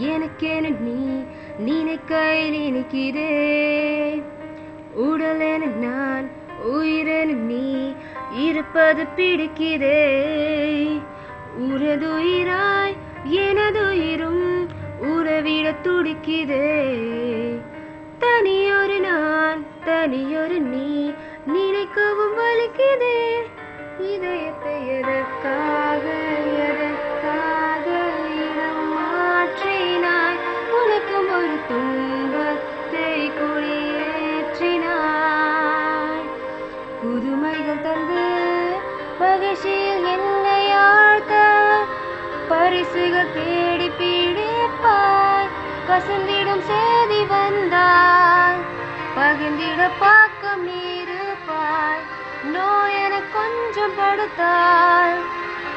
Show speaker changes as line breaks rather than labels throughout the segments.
எனக்கென நீ நினைக்கையில் இனிக்கிறே உடலென நான் உயிரென நீ இருப்பது பிடிக்கிறே உனதுயிராய் எனதுயிரும் உறவிட துடிக்கிறே தனியொரு நான் தனியொரு நீ நினைக்கவும் வலிக்கிறே இதயத்தை எதற்காக இடம் மாற்றினாய் உனக்கும் ஒரு துன்பத்தை குடியேற்றினாய் புதுமைகள் தந்து மகிழ்ச்சியில் என்னை ஆழ்த்த பரிசுகள் தேடி பிடிப்பாய் கசந்திடும் செய்தி வந்தாய் பகிர்ந்திட பக்கம் இருப்பாய் நோயென கொஞ்சம் படுத்தாய்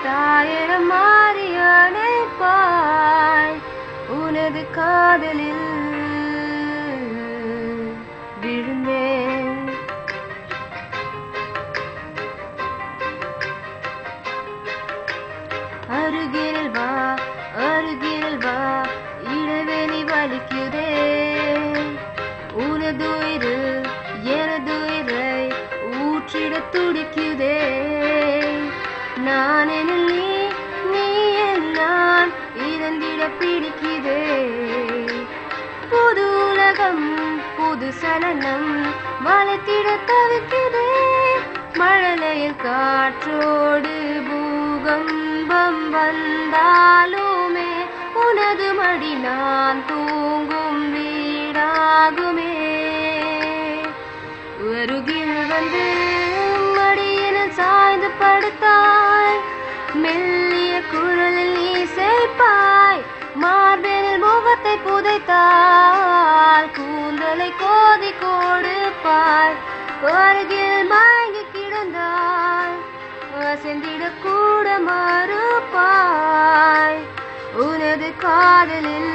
தாயென மாறி அணைப்பாய் உனது காதலில் விழுந்தேன் அருகில் வா இடைவெளி வலிக்குதே உனதுயிரு எனதுயிரை ஊற்றிட துடிக்குதே நான் என நீ நான் இறந்திட பிடிக்குதே புது உலகம் புது சலனம் வளர்த்திட தவிக்குதே மழலையில் காற்றோடு பூகம்பம் வந்தாலுமே உனது மடி நான் தூங்கும் வீடாகுமே அருகில் வந்து மடியில் சாய்ந்து படுத்தாய் மெல்லிய குரலில் நீ சேர்ப்பாய் மார்பினில் முகத்தை புதைத்தாய் கூந்தலை கோதி கொடுப்பாய் அருகில் மயங்கி கிடந்தாய் அசைந்திட கூட மறுப்பாய் உனது காதலில்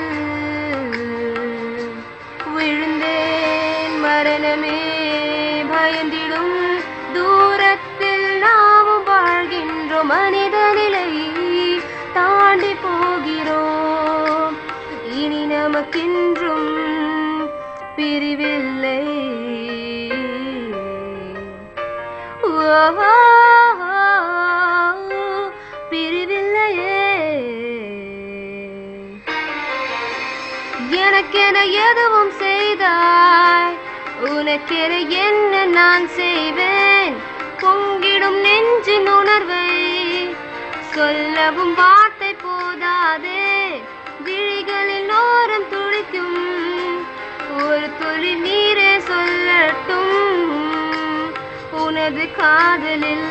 விழுந்தேன் மரணமே பயந்திடும் தூரத்தில் நாமும் வாழ்கின்றோம் மனித நிலை தாண்டி போகிறோம் இனி நமக்கென்றும் பிரிவில்லை பிரிவில்லையே எனக்கென எதுவும் செய்தாய் உனக்கென என்ன நான் செய்வேன் பொங்கிடும் நெஞ்சின் உணர்வை சொல்லவும் வார்த்தை போதாதே விழிகளில் ஓரம் துடிக்கும் ஒரு துளி நீரே சொல்லட்டும் உனது காதலில்